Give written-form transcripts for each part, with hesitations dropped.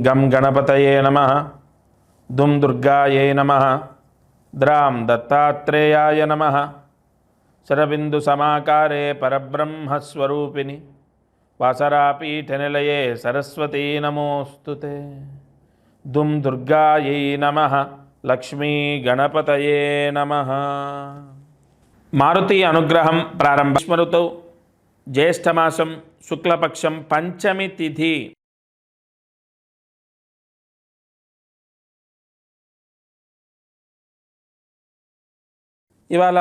గం గణపతయే నమః. దుం దుర్గాయై నమః. ద్రాం దత్తాత్రేయాయ నమః. శరబిందు సమాకారే పరబ్రహ్మస్వరూపిణి వాసరాపీఠనిలయే సరస్వతీ నమోస్తుతే. దుం దుర్గాయై నమః. లక్ష్మీ గణపతయే నమః. మారుతి అనుగ్రహం ప్రారంభ. స్మృతౌ జ్యేష్ఠమాసం శుక్లపక్షం పంచమి తిథి. ఇవాళ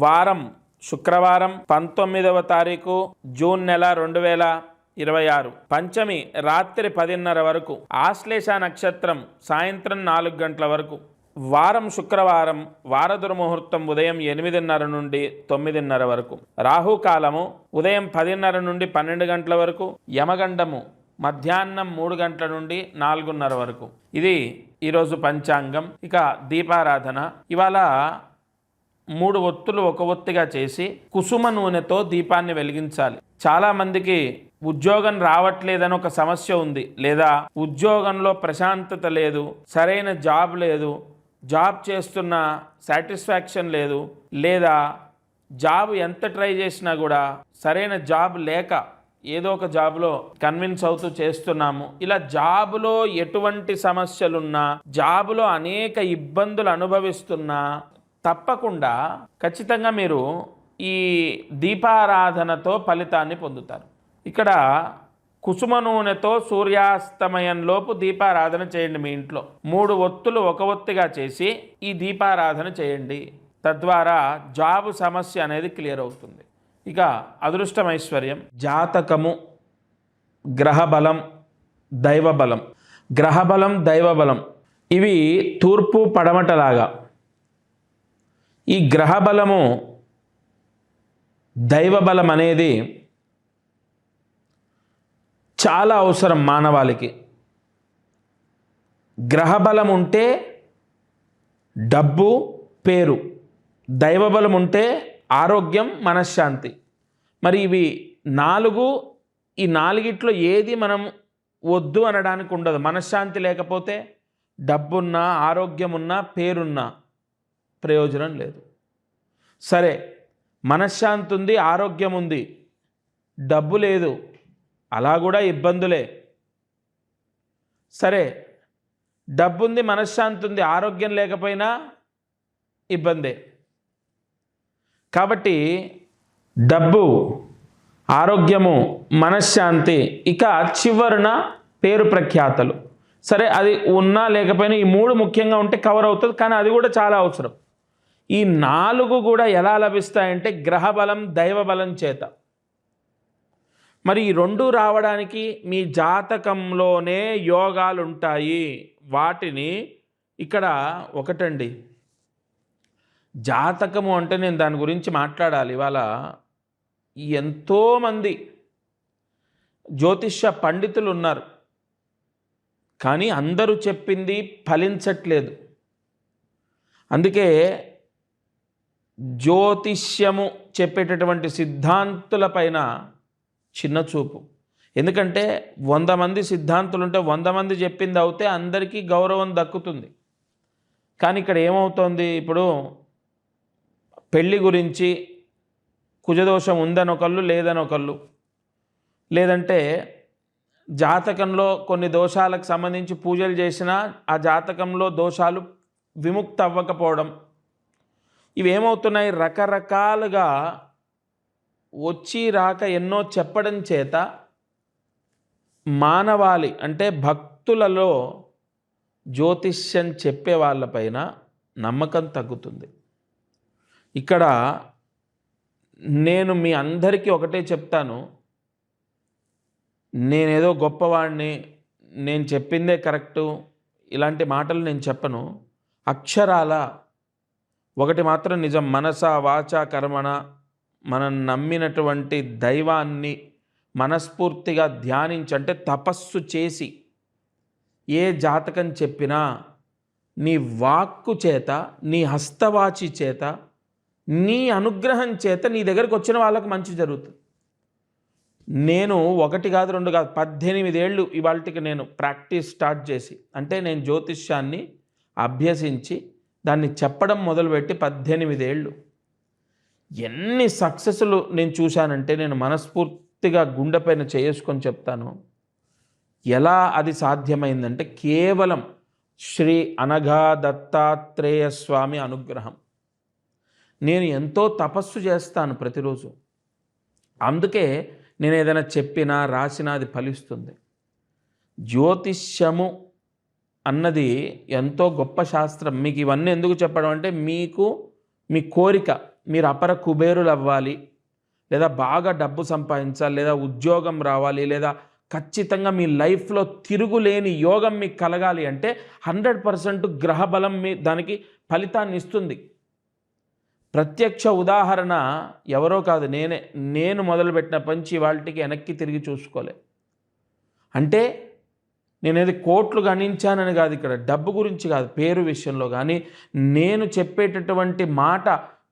వారం శుక్రవారం 19వ తారీఖు జూన్ నెల 2026. పంచమి రాత్రి 10:30 వరకు. ఆశ్లేష నక్షత్రం సాయంత్రం 4 గంటల వరకు. వారం శుక్రవారం. వార దుర్ముహూర్తం ఉదయం 8:30 నుండి 9:30 వరకు. రాహుకాలము ఉదయం 10:30 నుండి 12 గంటల వరకు. యమగండము మధ్యాహ్నం 3 గంటల నుండి 4:30 వరకు. ఇది ఈరోజు పంచాంగం. ఇక దీపారాధన. ఇవాళ 3 ఒత్తులు ఒక ఒత్తిగా చేసి కుసుమ నూనెతో దీపాన్ని వెలిగించాలి. చాలామందికి ఉద్యోగం రావట్లేదని ఒక సమస్య ఉంది, లేదా ఉద్యోగంలో ప్రశాంతత లేదు, సరైన జాబ్ లేదు, జాబ్ చేస్తున్న సాటిస్ఫాక్షన్ లేదు, లేదా జాబ్ ఎంత ట్రై చేసినా కూడా సరైన జాబ్ లేక ఏదో ఒక జాబ్లో కన్విన్స్ అవుతూ చేస్తున్నాము. ఇలా జాబ్లో ఎటువంటి సమస్యలున్నా, జాబ్లో అనేక ఇబ్బందులు అనుభవిస్తున్నా తప్పకుండా ఖచ్చితంగా మీరు ఈ దీపారాధనతో ఫలితాన్ని పొందుతారు. ఇక్కడ కుసుమ నూనెతో సూర్యాస్తమయంలోపు దీపారాధన చేయండి. మీ ఇంట్లో 3 ఒత్తులు ఒక ఒత్తిగా చేసి ఈ దీపారాధన చేయండి. తద్వారా జాబు సమస్య అనేది క్లియర్ అవుతుంది. ఇక అదృష్టం, ఐశ్వర్యం, జాతకము, గ్రహబలం, దైవబలం. గ్రహబలం, దైవబలం ఇవి తూర్పు పడమటలాగా. ఈ గ్రహబలము దైవబలం అనేది చాలా అవసరం మానవాళికి. గ్రహబలం ఉంటే డబ్బు, పేరు. దైవబలం ఉంటే ఆరోగ్యం, మనశ్శాంతి. మరి ఇవి 4, ఈ 4గిట్లో ఏది మనం వద్దు అనడానికి ఉండదు. మనశ్శాంతి లేకపోతే డబ్బున్నా, ఆరోగ్యం ఉన్నా, పేరున్నా ప్రయోజనం లేదు. సరే, మనశ్శాంతి ఉంది, ఆరోగ్యం ఉంది, డబ్బు లేదు, అలా కూడా ఇబ్బందులే. సరే, డబ్బు ఉంది, మనశ్శాంతి ఉంది, ఆరోగ్యం లేకపోయినా ఇబ్బందే. కాబట్టి డబ్బు, ఆరోగ్యము, మనశ్శాంతి, ఇక చివరన పేరు ప్రఖ్యాతలు. సరే, అది ఉన్నా లేకపోయినా ఈ 3 ముఖ్యంగా ఉంటే కవర్ అవుతుంది. కానీ అది కూడా చాలా అవసరం. ఈ 4 కూడా ఎలా లభిస్తాయంటే గ్రహబలం, దైవబలం చేత. మరి ఈ 2 రావడానికి మీ జాతకంలోనే యోగాలు ఉంటాయి. వాటిని ఇక్కడ ఒకటండి, జాతకము అంటే నేను దాని గురించి మాట్లాడాలి. ఇవాళ ఎంతోమంది జ్యోతిష్య పండితులు ఉన్నారు, కానీ అందరూ చెప్పింది ఫలించట్లేదు. అందుకే జ్యోతిష్యము చెప్పేటటువంటి సిద్ధాంతులపైన చిన్న చూపు. ఎందుకంటే 100 మంది సిద్ధాంతులు ఉంటే 100 మంది చెప్పింది అవుతే అందరికీ గౌరవం దక్కుతుంది. కానీ ఇక్కడ ఏమవుతోంది, ఇప్పుడు పెళ్ళి గురించి కుజదోషం ఉందని ఒకళ్ళు, లేదని ఒకళ్ళు, లేదంటే జాతకంలో కొన్ని దోషాలకు సంబంధించి పూజలు చేసినా ఆ జాతకంలో దోషాలు విముక్తి అవ్వకపోవడం, ఇవేమవుతున్నాయి, రకరకాలుగా వచ్చి రాక ఎన్నో చెప్పడం చేత మానవాళి అంటే భక్తులలో జ్యోతిష్యం చెప్పే వాళ్ళపైన నమ్మకం తగ్గుతుంది. ఇక్కడ నేను మీ అందరికీ ఒకటే చెప్తాను, నేనేదో గొప్పవాడిని, నేను చెప్పిందే కరెక్టు, ఇలాంటి మాటలు నేను చెప్పను. అక్షరాల ఒకటి మాత్రం నిజం, మనస వాచ కర్మణ మనం నమ్మినటువంటి దైవాన్ని మనస్ఫూర్తిగా ధ్యానించి, అంటే తపస్సు చేసి ఏ జాతకం చెప్పినా నీ వాక్కు చేత, నీ హస్తవాచి చేత, నీ అనుగ్రహం చేత నీ దగ్గరకు వచ్చిన వాళ్ళకు మంచి జరుగుతుంది. నేను 1 కాదు 2 కాదు 18 ఏళ్ళు ఇవాళకి నేను ప్రాక్టీస్ స్టార్ట్ చేసి, అంటే నేను జ్యోతిష్యాన్ని అభ్యసించి దాన్ని చెప్పడం మొదలుపెట్టి 18 ఏళ్ళు. ఎన్ని సక్సెస్లు నేను చూశానంటే నేను మనస్ఫూర్తిగా గుండెపైన చేసుకొని చెప్తాను. ఎలా అది సాధ్యమైందంటే కేవలం శ్రీ అనఘా దత్తాత్రేయ స్వామి అనుగ్రహం. నేను ఎంతో తపస్సు చేస్తాను ప్రతిరోజు, అందుకే నేను ఏదైనా చెప్పినా రాసినా అది ఫలిస్తుంది. జ్యోతిష్యము అన్నది ఎంతో గొప్ప శాస్త్రం. మీకు ఇవన్నీ ఎందుకు చెప్పడం అంటే, మీకు మీ కోరిక, మీరు అపర కుబేరులు అవ్వాలి, లేదా బాగా డబ్బు సంపాదించాలి, లేదా ఉద్యోగం రావాలి, లేదా ఖచ్చితంగా మీ లైఫ్లో తిరుగులేని యోగం మీకు కలగాలి అంటే 100% గ్రహబలం దానికి ఫలితాన్ని ఇస్తుంది. ప్రత్యక్ష ఉదాహరణ ఎవరో కాదు, నేను మొదలుపెట్టిన పంచి వాళ్ళకి వెనక్కి తిరిగి చూసుకోలే. అంటే నేనేది కోట్లు గణించానని కాదు, ఇక్కడ డబ్బు గురించి కాదు, పేరు విషయంలో కానీ నేను చెప్పేటటువంటి మాట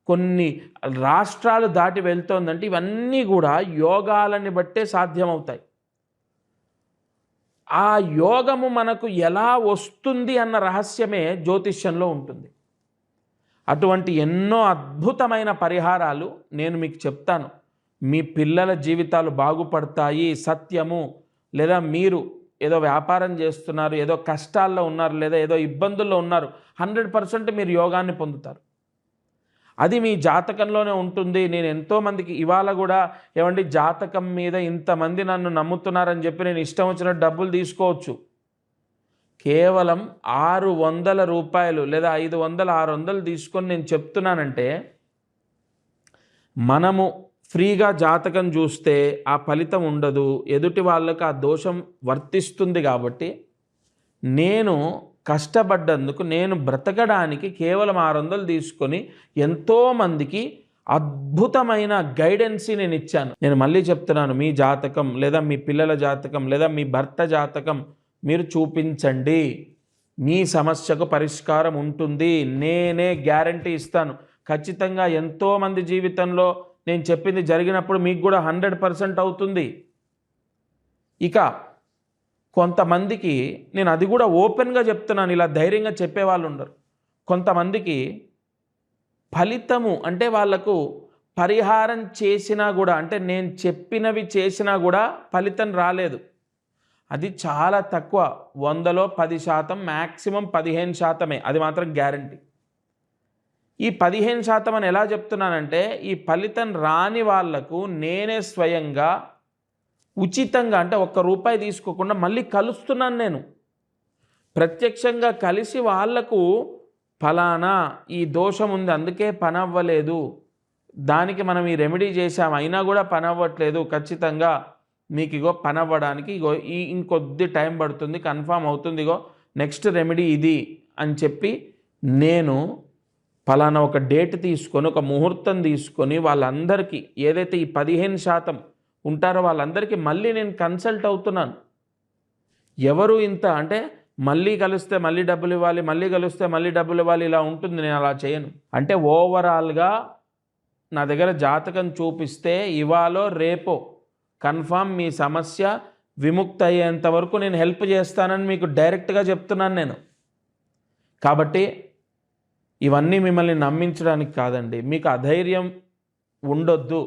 కొన్ని రాష్ట్రాలు దాటి వెళ్తోందంటే ఇవన్నీ కూడా యోగాలని బట్టే సాధ్యమవుతాయి. ఆ యోగము మనకు ఎలా వస్తుంది అన్న రహస్యమే జ్యోతిష్యంలో ఉంటుంది. అటువంటి ఎన్నో అద్భుతమైన పరిహారాలు నేను మీకు చెప్తాను. మీ పిల్లల జీవితాలు బాగుపడతాయి, సత్యము. లేదా మీరు ఏదో వ్యాపారం చేస్తున్నారు, ఏదో కష్టాల్లో ఉన్నారు, లేదా ఏదో ఇబ్బందుల్లో ఉన్నారు, 100% మీరు యోగాన్ని పొందుతారు. అది మీ జాతకంలోనే ఉంటుంది. నేను ఎంతోమందికి ఇవాళ కూడా ఏమండి జాతకం మీద ఇంతమంది నన్ను నమ్ముతున్నారని చెప్పి నేను ఇష్టం వచ్చినట్టు డబ్బులు తీసుకోవచ్చు. కేవలం 600 రూపాయలు లేదా 500, 600 తీసుకొని నేను చెప్తున్నానంటే, మనము ఫ్రీగా జాతకం చూస్తే ఆ ఫలితం ఉండదు, ఎదుటి వాళ్ళకి ఆ దోషం వర్తిస్తుంది. కాబట్టి నేను కష్టపడ్డందుకు, నేను బ్రతకడానికి కేవలం 600 తీసుకొని ఎంతోమందికి అద్భుతమైన గైడెన్స్ నేను ఇచ్చాను. నేను మళ్ళీ చెప్తున్నాను, మీ జాతకం లేదా మీ పిల్లల జాతకం లేదా మీ భర్త జాతకం మీరు చూపించండి, మీ సమస్యకు పరిష్కారం ఉంటుంది. నేనే గ్యారంటీ ఇస్తాను. ఖచ్చితంగా ఎంతోమంది జీవితంలో నేను చెప్పింది జరిగినప్పుడు మీకు కూడా 100% అవుతుంది. ఇక కొంతమందికి నేను అది కూడా ఓపెన్గా చెప్తున్నాను, ఇలా ధైర్యంగా చెప్పేవాళ్ళు ఉండరు. కొంతమందికి ఫలితము అంటే వాళ్లకు పరిహారం చేసినా కూడా, అంటే నేను చెప్పినవి చేసినా కూడా ఫలితం రాలేదు. అది చాలా తక్కువ, 100లో 10%, మ్యాక్సిమం 15%. అది మాత్రం గ్యారంటీ. ఈ 15% అని ఎలా చెప్తున్నానంటే, ఈ ఫలితం రాని వాళ్లకు నేనే స్వయంగా ఉచితంగా, అంటే ₹1 తీసుకోకుండా మళ్ళీ కలుస్తున్నాను. నేను ప్రత్యక్షంగా కలిసి వాళ్లకు ఫలానా ఈ దోషం ఉంది, అందుకే పని అవ్వలేదు, దానికి మనం ఈ రెమెడీ చేసాం, అయినా కూడా పని అవ్వట్లేదు, ఖచ్చితంగా మీకు ఇగో పని అవ్వడానికి ఇగో ఇంకొద్ది టైం పడుతుంది, కన్ఫామ్ అవుతుంది, ఇగో నెక్స్ట్ రెమెడీ ఇది అని చెప్పి నేను ఫలానా ఒక డేట్ తీసుకొని, ఒక ముహూర్తం తీసుకొని వాళ్ళందరికీ ఏదైతే ఈ 15% ఉంటారో వాళ్ళందరికీ మళ్ళీ నేను కన్సల్ట్ అవుతున్నాను. ఎవరు ఇంత అంటే మళ్ళీ కలిస్తే మళ్ళీ డబ్బులు ఇవ్వాలి, మళ్ళీ కలిస్తే మళ్ళీ డబ్బులు ఇవ్వాలి, ఇలా ఉంటుంది. నేను అలా చేయను. అంటే ఓవరాల్గా నా దగ్గర జాతకం చూపిస్తే ఇవాళో రేపో కన్ఫామ్ మీ సమస్య విముక్తి అయ్యేంత వరకు నేను హెల్ప్ చేస్తానని మీకు డైరెక్ట్గా చెప్తున్నాను నేను. కాబట్టి ఇవన్నీ మిమ్మల్ని నమ్మించడానికి కాదండి. మీకు అధైర్యం ఉండొద్దు,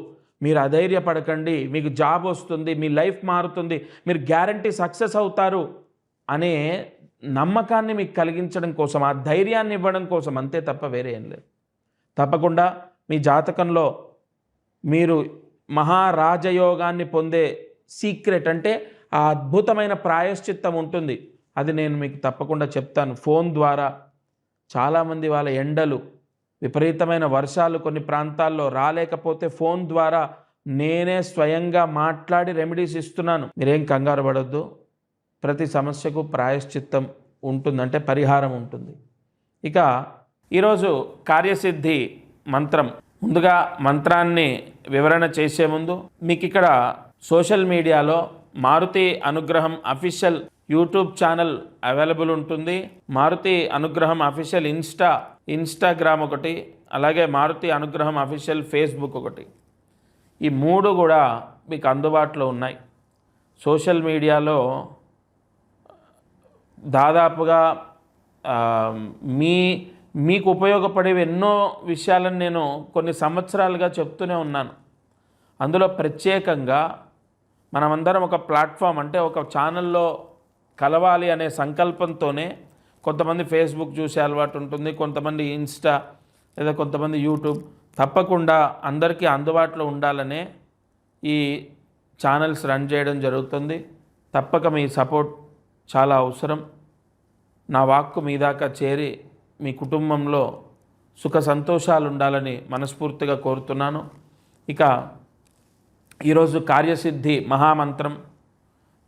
మీరు అధైర్యపడకండి, మీకు జాబ్ వస్తుంది, మీ లైఫ్ మారుతుంది, మీరు గ్యారంటీ సక్సెస్ అవుతారు అనే నమ్మకాన్ని మీకు కలిగించడం కోసం, ఆ ధైర్యాన్ని ఇవ్వడం కోసం, అంతే తప్ప వేరే ఏం లేదు. తప్పకుండా మీ జాతకంలో మీరు మహారాజయోగాన్ని పొందే సీక్రెట్, అంటే ఆ అద్భుతమైన ప్రాయశ్చిత్తం ఉంటుంది. అది నేను మీకు తప్పకుండా చెప్తాను. ఫోన్ ద్వారా చాలామంది వాళ్ళ ఎండలు, విపరీతమైన వర్షాలు కొన్ని ప్రాంతాల్లో రాలేకపోతే ఫోన్ ద్వారా నేనే స్వయంగా మాట్లాడి రెమెడీస్ ఇస్తున్నాను. మీరేం కంగారు పడొద్దు. ప్రతి సమస్యకు ప్రాయశ్చిత్తం ఉంటుంది, అంటే పరిహారం ఉంటుంది. ఇక ఈరోజు కార్యసిద్ధి మంత్రం. ముందుగా మంత్రాన్ని వివరణ చేసే ముందు మీకు ఇక్కడ సోషల్ మీడియాలో మారుతి అనుగ్రహం అఫీషియల్ యూట్యూబ్ ఛానల్ అవైలబుల్ ఉంటుంది. మారుతి అనుగ్రహం అఫీషియల్ ఇన్స్టాగ్రామ్ ఒకటి, అలాగే మారుతి అనుగ్రహం అఫీషియల్ ఫేస్బుక్ ఒకటి. ఈ 3 కూడా మీకు అందుబాటులో ఉన్నాయి. సోషల్ మీడియాలో దాదాపుగా మీకు ఉపయోగపడేవి ఎన్నో విషయాలను నేను కొన్ని సంవత్సరాలుగా చెప్తూనే ఉన్నాను. అందులో ప్రత్యేకంగా మనమందరం ఒక ప్లాట్ఫామ్ అంటే ఒక ఛానల్లో కలవాలి అనే సంకల్పంతోనే కొంతమంది ఫేస్బుక్ చూసే అలవాటు ఉంటుంది, కొంతమంది ఇన్స్టా లేదా కొంతమంది యూట్యూబ్, తప్పకుండా అందరికీ అందుబాటులో ఉండాలనే ఈ ఛానల్స్ రన్ చేయడం జరుగుతుంది. తప్పక మీ సపోర్ట్ చాలా అవసరం. నా వాక్కు మీ దాకా చేరి మీ కుటుంబంలో సుఖ సంతోషాలు ఉండాలని మనస్ఫూర్తిగా కోరుతున్నాను. ఇక ఈరోజు కార్యసిద్ధి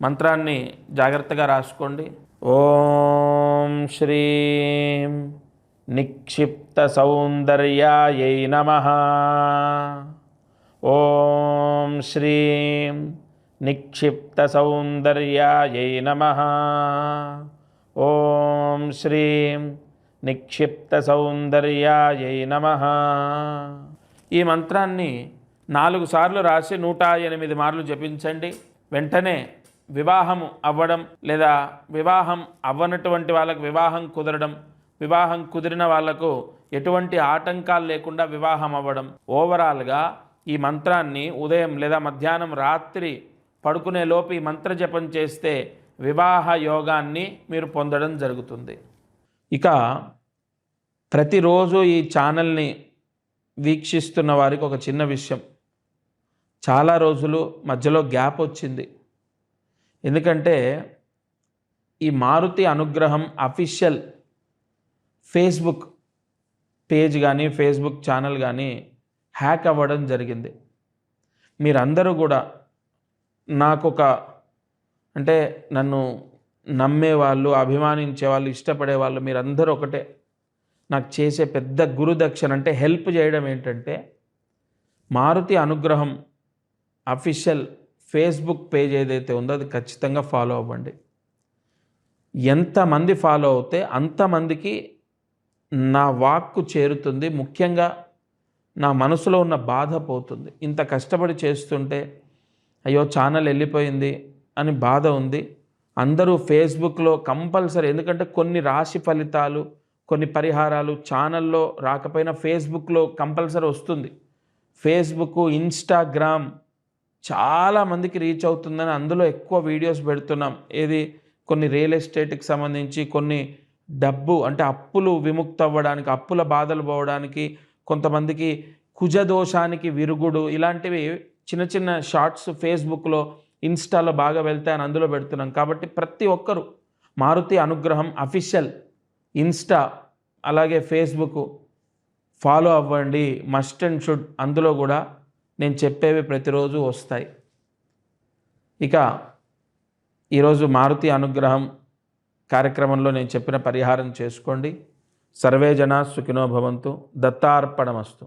మంత్రాన్ని జాగ్రత్తగా రాసుకోండి. ఓం శ్రీం నిక్షిప్త సౌందర్యాయై నమః. ఓం శ్రీం నిక్షిప్త సౌందర్యాయై నమః. ఓం శ్రీం నిక్షిప్త సౌందర్యాయై నమః. ఈ మంత్రాన్ని 4 సార్లు రాసి 108 మార్లు జపించండి. వెంటనే వివాహం అవ్వడం లేదా వివాహం అవ్వనటువంటి వాళ్ళకు వివాహం కుదరడం, వివాహం కుదిరిన వాళ్లకు ఎటువంటి ఆటంకాలు లేకుండా వివాహం అవ్వడం, ఓవరాల్గా ఈ మంత్రాన్ని ఉదయం లేదా మధ్యాహ్నం రాత్రి పడుకునే లోపు ఈ మంత్ర జపం చేస్తే వివాహ యోగాన్ని మీరు పొందడం జరుగుతుంది. ఇక ప్రతిరోజు ఈ ఛానల్ని వీక్షిస్తున్న వారికి ఒక చిన్న విషయం, చాలా రోజులు మధ్యలో గ్యాప్ వచ్చింది. ఎందుకంటే ఈ మారుతి అనుగ్రహం అఫీషియల్ ఫేస్బుక్ పేజ్ కానీ ఫేస్బుక్ ఛానల్ కానీ హ్యాక్ అవ్వడం జరిగింది. మీరందరూ కూడా అంటే నన్ను నమ్మేవాళ్ళు, అభిమానించేవాళ్ళు, ఇష్టపడేవాళ్ళు మీరందరూ ఒకటే. నాకు చేసే పెద్ద గురుదక్షిణ అంటే హెల్ప్ చేయడం ఏంటంటే మారుతి అనుగ్రహం అఫీషియల్ ఫేస్బుక్ పేజ్ ఏదైతే ఉందో అది ఖచ్చితంగా ఫాలో అవ్వండి. ఎంతమంది ఫాలో అవుతే అంతమందికి నా వాక్కు చేరుతుంది. ముఖ్యంగా నా మనసులో ఉన్న బాధ పోతుంది. ఇంత కష్టపడి చేస్తుంటే అయ్యో ఛానల్ వెళ్ళిపోయింది అని బాధ ఉంది. అందరూ ఫేస్బుక్లో కంపల్సరీ, ఎందుకంటే కొన్ని రాశి ఫలితాలు, కొన్ని పరిహారాలు ఛానల్లో రాకపోయినా ఫేస్బుక్లో కంపల్సరీ వస్తుంది. ఫేస్బుక్, ఇన్స్టాగ్రామ్ చాలామందికి రీచ్ అవుతుందని అందులో ఎక్కువ వీడియోస్ పెడుతున్నాం. కొన్ని రియల్ ఎస్టేట్కి సంబంధించి, కొన్ని డబ్బు అంటే అప్పులు విముక్తి అవ్వడానికి, అప్పుల బాధలు పోవడానికి, కొంతమందికి కుజదోషానికి విరుగుడు, ఇలాంటివి చిన్న చిన్న షార్ట్స్ ఫేస్బుక్లో, ఇన్స్టాలో బాగా వెళ్తాయని అందులో పెడుతున్నాం. కాబట్టి ప్రతి ఒక్కరూ మారుతి అనుగ్రహం అఫీషియల్ ఇన్స్టా అలాగే ఫేస్బుక్ ఫాలో అవ్వండి. Must and should. అందులో కూడా నేను చెప్పేవి ప్రతిరోజు వస్తాయి. ఇక ఈరోజు మారుతి అనుగ్రహం కార్యక్రమంలో నేను చెప్పిన పరిహారం చేసుకోండి. సర్వే జనా సుఖినో భవంతు. దత్తార్పణమస్తు.